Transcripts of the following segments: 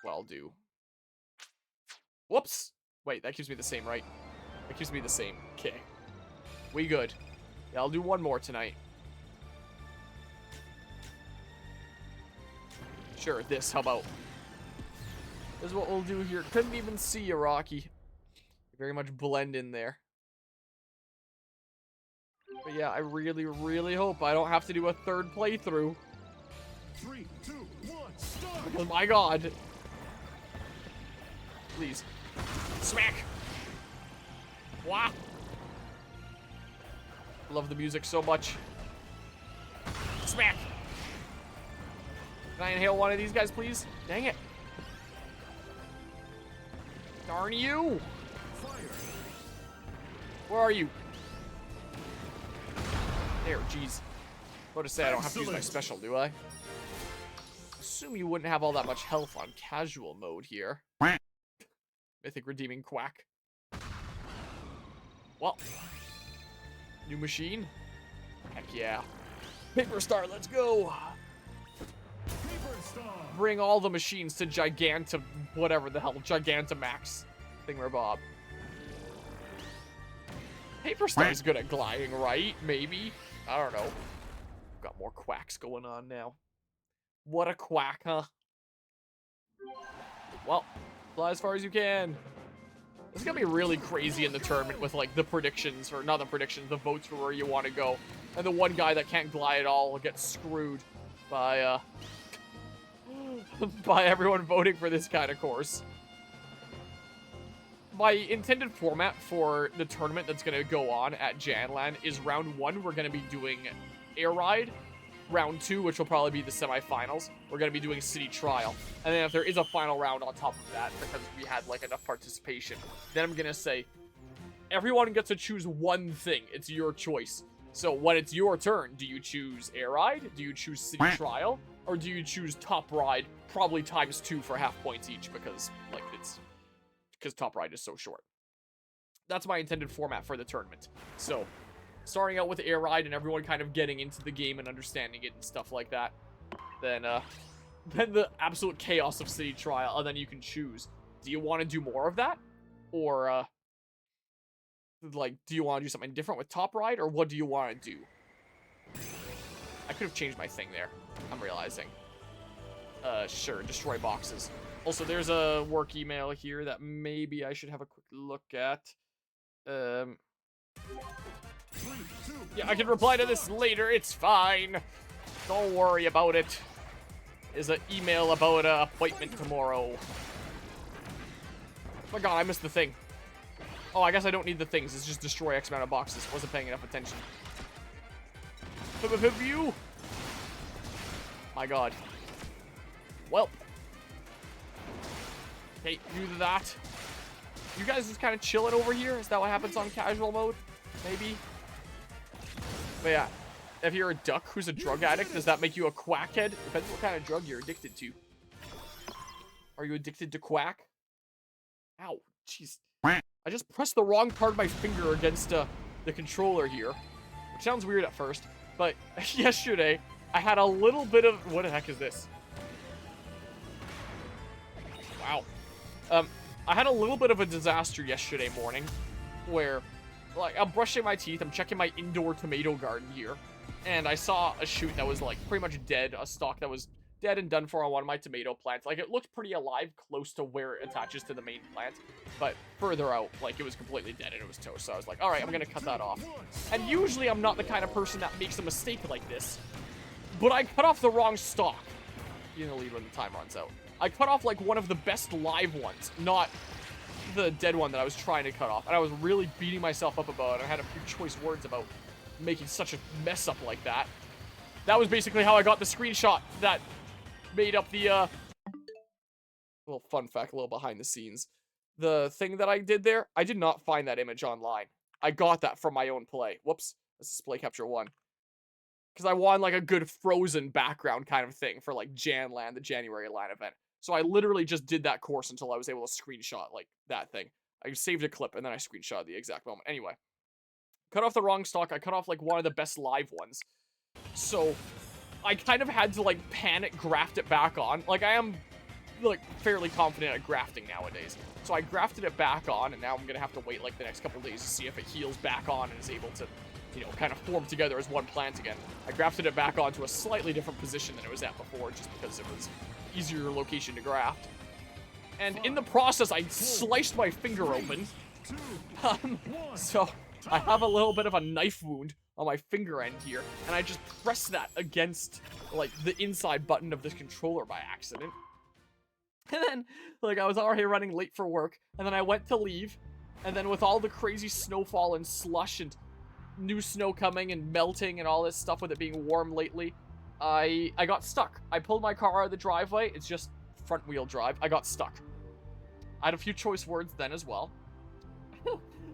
well do. Whoops. Wait, that gives me the same, right? That gives me the same. Okay. We good. Yeah, I'll do one more tonight. Sure, this. How about? This is what we'll do here. Couldn't even see you, Rocky. You very much blend in there. But yeah, I really, really hope I don't have to do a third playthrough. 3, 2, 1, start! Because my god. Please. Smack! Wah! Love the music so much. Smack! Can I inhale one of these guys, please? Dang it. Darn you! Fire! Where are you? There, jeez. What to say, I don't have to use my special, do I? Assume you wouldn't have all that much health on casual mode here. Mythic redeeming quack. Well. New machine? Heck yeah. Paper Star, let's go! Paper Star! Bring all the machines to whatever the hell, Gigantamax thingamabob. Paper Star's good at gliding, right? Maybe? I don't know. Got more quacks going on now. What a quack, huh? Well, fly as far as you can. This is gonna be really crazy in the tournament with, like, the predictions, or not the predictions, the votes for where you want to go. And the one guy that can't glide at all will get screwed by, by everyone voting for this kind of course. My intended format for the tournament that's going to go on at Janland is round 1, we're going to be doing Air Ride. Round 2, which will probably be the semifinals, we're going to be doing City Trial. And then if there is a final round on top of that, because we had, like, enough participation, then I'm going to say, everyone gets to choose one thing. It's your choice. So when it's your turn, do you choose Air Ride? Do you choose City Trial? Or do you choose Top Ride, probably ×2 for half points each, because, like, because Top Ride is so short. That's my intended format for the tournament. So, starting out with Air Ride and everyone kind of getting into the game and understanding it and stuff like that. Then the absolute chaos of City Trial, and then you can choose. Do you want to do more of that? Or, like, do you want to do something different with Top Ride? Or what do you want to do? I could have changed my thing there. I'm realizing. Sure, destroy boxes. Also, there's a work email here that maybe I should have a quick look at. Yeah, I can reply to this later. It's fine. Don't worry about it. There's an email about an appointment tomorrow. Oh my god, I missed the thing. Oh, I guess I don't need the things. It's just destroy X amount of boxes. Wasn't paying enough attention. View. My god. Well. Okay, do that. You guys just kind of chilling over here? Is that what happens on casual mode? Maybe? But yeah, if you're a duck who's a drug addict, does that make you a quackhead? Depends what kind of drug you're addicted to. Are you addicted to quack? Ow, jeez. I just pressed the wrong part of my finger against the controller here. Which sounds weird at first. But yesterday, I had a little bit of... What the heck is this? Wow. I had a little bit of a disaster yesterday morning where, like, I'm brushing my teeth, I'm checking my indoor tomato garden here, and I saw a shoot that was, like, pretty much dead, a stalk that was dead and done for on one of my tomato plants. Like, it looked pretty alive close to where it attaches to the main plant, but further out, like, it was completely dead and it was toast, so I was like, alright, I'm gonna cut that off. And usually I'm not the kind of person that makes a mistake like this, but I cut off the wrong stalk. You're gonna leave when the time runs out. I cut off, like, one of the best live ones, not the dead one that I was trying to cut off. And I was really beating myself up about it. I had a few choice words about making such a mess up like that. That was basically how I got the screenshot that made up the, little fun fact, a little behind the scenes. The thing that I did there, I did not find that image online. I got that from my own play. Whoops. That's display capture 1. Because I wanted, like, a good Frozen background kind of thing for, like, Janland, the January line event. So I literally just did that course until I was able to screenshot, like, that thing. I saved a clip, and then I screenshot the exact moment. Anyway. Cut off the wrong stock. I cut off, like, one of the best live ones. So I kind of had to, like, panic graft it back on. Like, I am like, fairly confident at grafting nowadays. So I grafted it back on, and now I'm gonna have to wait, like, the next couple days to see if it heals back on and is able to, you know, kind of form together as one plant again. I grafted it back onto a slightly different position than it was at before, just because it was easier location to graft. And in the process, I sliced my finger open. So I have a little bit of a knife wound on my finger end here, and I just pressed that against, like, the inside button of this controller by accident. And then, like, I was already running late for work, and then I went to leave, and then with all the crazy snowfall and slush and new snow coming and melting and all this stuff with it being warm lately, I got stuck. I pulled my car out of the driveway. It's just front wheel drive. I got stuck. I had a few choice words then as well.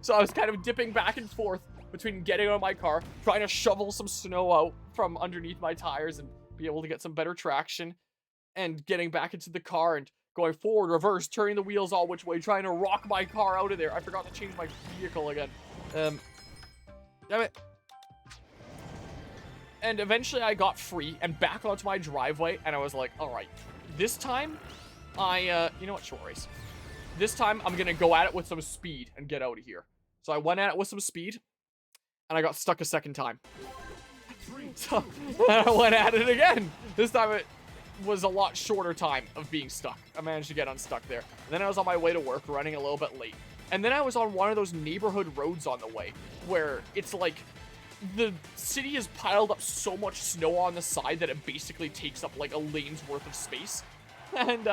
So I was kind of dipping back and forth between getting out of my car, trying to shovel some snow out from underneath my tires and be able to get some better traction, and getting back into the car and going forward, reverse, turning the wheels all which way, trying to rock my car out of there. I forgot to change my vehicle again. Damn it. And eventually I got free and back onto my driveway, and I was like, alright, this time, you know what, short race. This time, I'm gonna go at it with some speed and get out of here. So I went at it with some speed, and I got stuck a second time. So I went at it again. This time it was a lot shorter time of being stuck. I managed to get unstuck there. And then I was on my way to work, running a little bit late. And then I was on one of those neighborhood roads on the way, where it's like, the city has piled up so much snow on the side that it basically takes up like a lane's worth of space. And,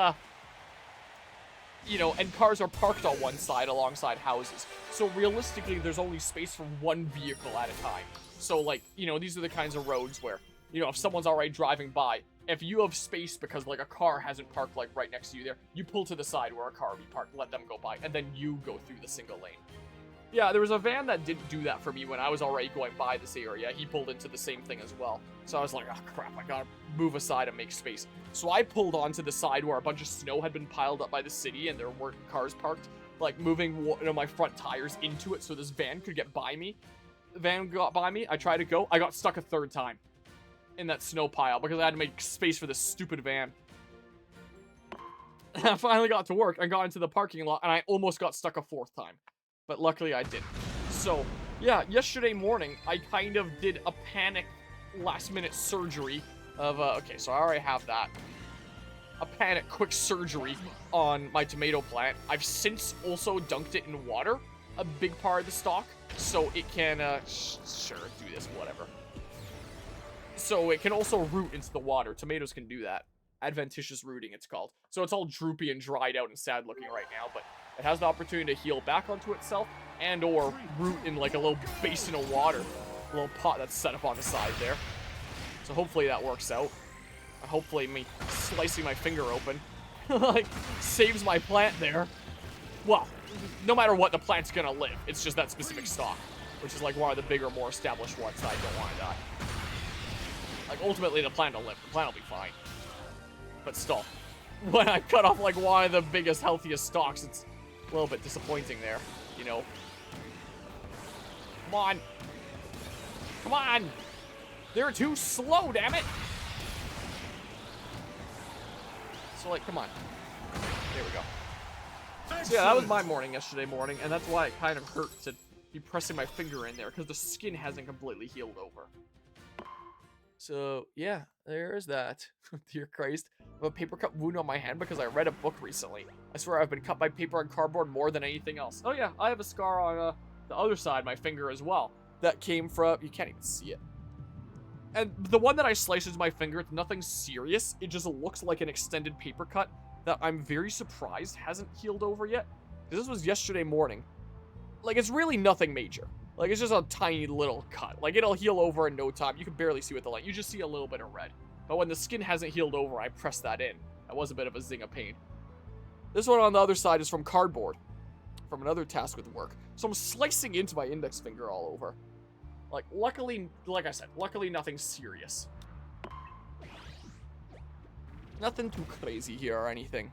you know, and cars are parked on one side alongside houses. So realistically, there's only space for one vehicle at a time. So, like, you know, these are the kinds of roads where, you know, if someone's already driving by, if you have space because, like, a car hasn't parked, like, right next to you there, you pull to the side where a car will be parked, let them go by, and then you go through the single lane. Yeah, there was a van that didn't do that for me when I was already going by this area. He pulled into the same thing as well. So I was like, oh crap, I gotta move aside and make space. So I pulled onto the side where a bunch of snow had been piled up by the city and there weren't cars parked, like moving one of my front tires into it so this van could get by me. The van got by me, I tried to go, I got stuck a third time in that snow pile because I had to make space for this stupid van. I finally got to work and got into the parking lot and I almost got stuck a fourth time. But luckily I didn't. So, yeah, yesterday morning, I kind of did a panic last-minute surgery of, okay, so I already have that. A panic quick surgery on my tomato plant. I've since also dunked it in water, a big part of the stock, so it can, sure, do this, whatever. So it can also root into the water. Tomatoes can do that. Adventitious rooting, it's called. So it's all droopy and dried out and sad looking right now, but it has the opportunity to heal back onto itself and or root in like a little basin of water. A little pot that's set up on the side there. So hopefully that works out. Hopefully me slicing my finger open like saves my plant there. Well, no matter what, the plant's gonna live. It's just that specific stock, which is like one of the bigger, more established ones that I don't want to die. Like ultimately the plant will live. The plant will be fine. But still, when I cut off like one of the biggest, healthiest stalks, it's a little bit disappointing there, you know. Come on. Come on. They're too slow, damn it. So, like, come on. There we go. So, yeah, that was my morning yesterday morning, and that's why it kind of hurt to be pressing my finger in there, because the skin hasn't completely healed over. So, yeah, there's that. Dear Christ. I have a paper cut wound on my hand because I read a book recently. I swear I've been cut by paper and cardboard more than anything else. Oh yeah, I have a scar on the other side of my finger as well. That came from, you can't even see it. And the one that I sliced into my finger, it's nothing serious. It just looks like an extended paper cut that I'm very surprised hasn't healed over yet. Because this was yesterday morning. Like, it's really nothing major. Like, it's just a tiny little cut. Like, it'll heal over in no time. You can barely see with the light. You just see a little bit of red. But when the skin hasn't healed over, I press that in. That was a bit of a zing of pain. This one on the other side is from cardboard. From another task with work. So I'm slicing into my index finger all over. Like, luckily, like I said, luckily nothing serious. Nothing too crazy here or anything.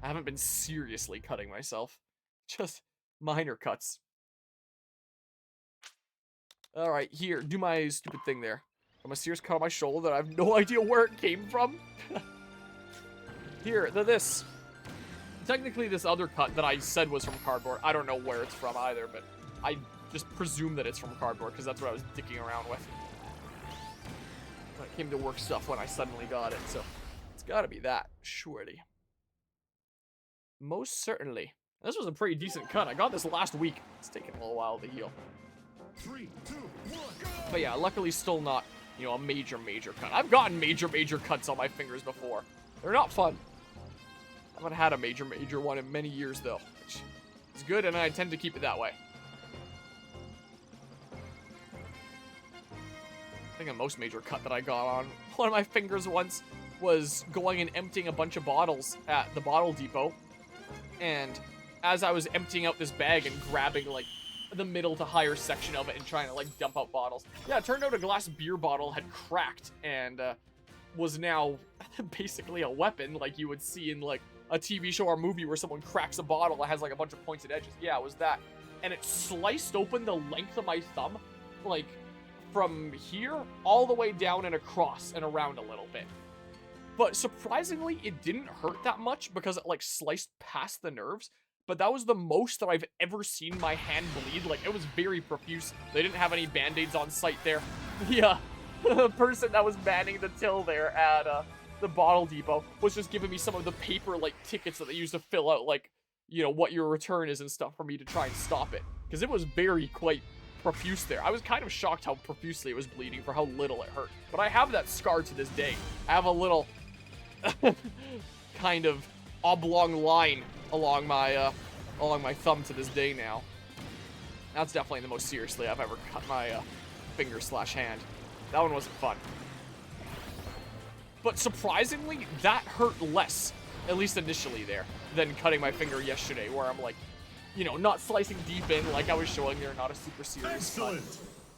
I haven't been seriously cutting myself. Just minor cuts. Alright, here, do my stupid thing there. I'm a serious cut on my shoulder that I have no idea where it came from. Here, this. Technically, this other cut that I said was from cardboard, I don't know where it's from either, but I just presume that it's from cardboard because that's what I was dicking around with when it came to work stuff when I suddenly got it. So it's got to be that, surely. Most certainly. This was a pretty decent cut. I got this last week. It's taken a little while to heal. 3, 2, 1, go! But yeah, luckily still not, you know, a major cut. I've gotten major cuts on my fingers before. They're not fun. I haven't had a major one in many years though, which is good, and I tend to keep it that way. I think the most major cut that I got on one of my fingers once was going and emptying a bunch of bottles at the bottle depot. And as I was emptying out this bag and grabbing, like, the middle to higher section of it and trying to, like, dump out bottles. Yeah, it turned out a glass beer bottle had cracked and was now basically a weapon, like you would see in, like, a TV show or movie where someone cracks a bottle that has, like, a bunch of pointed edges. Yeah, it was that. And it sliced open the length of my thumb, like, from here all the way down and across and around a little bit. But surprisingly, it didn't hurt that much because it, like, sliced past the nerves. But that was the most that I've ever seen my hand bleed. Like, it was very profuse. They didn't have any band-aids on site there. Yeah, the person that was manning the till there at the bottle depot was just giving me some of the paper, like, tickets that they used to fill out, like, you know, what your return is and stuff for me to try and stop it. Because it was quite profuse there. I was kind of shocked how profusely it was bleeding for how little it hurt. But I have that scar to this day. I have a little kind of oblong line along my thumb to this day now. That's definitely the most seriously I've ever cut my finger/hand. That one wasn't fun. But surprisingly, that hurt less, at least initially there, than cutting my finger yesterday, where I'm like, you know, not slicing deep in like I was showing there, not a super serious cut.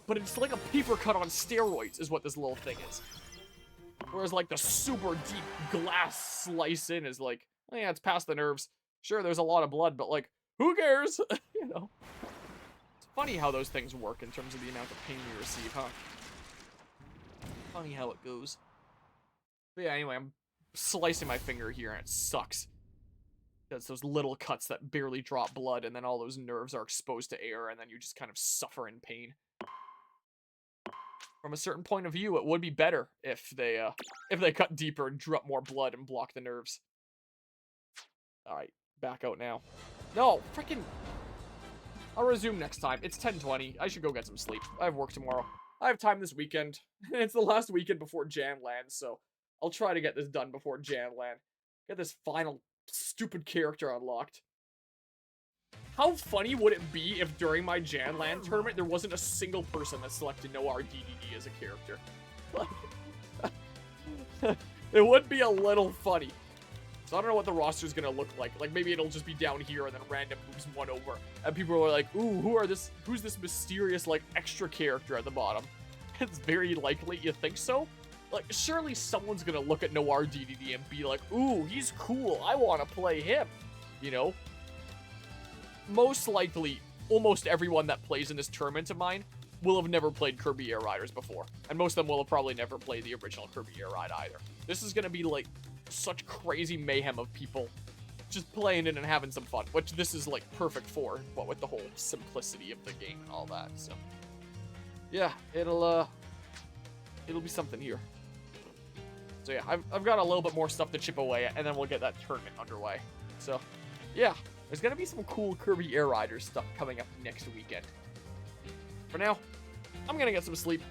But it's like a paper cut on steroids is what this little thing is. Whereas, like, the super deep glass slice in is like, oh, yeah, it's past the nerves. Sure, there's a lot of blood, but, like, who cares? You know? It's funny how those things work in terms of the amount of pain you receive, huh? Funny how it goes. But yeah, anyway, I'm slicing my finger here, and it sucks. It's those little cuts that barely drop blood, and then all those nerves are exposed to air, and then you just kind of suffer in pain. From a certain point of view, it would be better if they cut deeper and drew up more blood and block the nerves. Alright, back out now. No, freaking... I'll resume next time. It's 10:20. I should go get some sleep. I have work tomorrow. I have time this weekend. It's the last weekend before Janland, so I'll try to get this done before Janland. Get this final stupid character unlocked. How funny would it be if during my Janland tournament there wasn't a single person that selected No RDDD as a character? Like, it would be a little funny. So I don't know what the roster's gonna look like. Like, maybe it'll just be down here and then random moves one over. And people are like, ooh, who's this mysterious, like, extra character at the bottom? It's very likely you think so. Like, surely someone's gonna look at Noir DDD and be like, ooh, he's cool, I wanna play him. You know? Most likely, almost everyone that plays in this tournament of mine will have never played Kirby Air Riders before. And most of them will have probably never played the original Kirby Air Ride either. This is gonna be, like, such crazy mayhem of people just playing it and having some fun, which this is, like, perfect for, what with the whole simplicity of the game and all that, so. Yeah, it'll be something here. So yeah, I've got a little bit more stuff to chip away at, and then we'll get that tournament underway. So, yeah, there's gonna be some cool Kirby Air Riders stuff coming up next weekend. For now, I'm gonna get some sleep.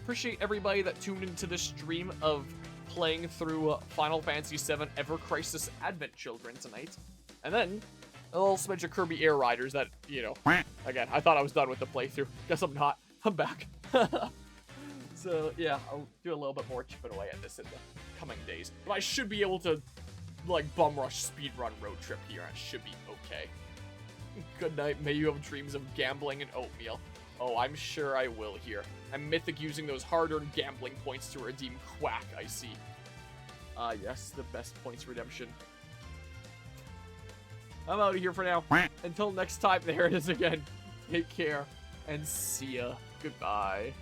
Appreciate everybody that tuned into this stream of playing through Final Fantasy VII Ever Crisis Advent Children tonight. And then, a little smidge of Kirby Air Riders that, you know, again, I thought I was done with the playthrough. Guess I'm not. I'm back. So, yeah, I'll do a little bit more chipping away at this in the coming days. But I should be able to, like, bum rush speedrun road trip here. It should be okay. Good night. May you have dreams of gambling and oatmeal. Oh, I'm sure I will here. I'm Mythic using those hard-earned gambling points to redeem Quack, I see. Ah, yes, the best points redemption. I'm out of here for now. Until next time, there it is again. Take care, and see ya. Goodbye.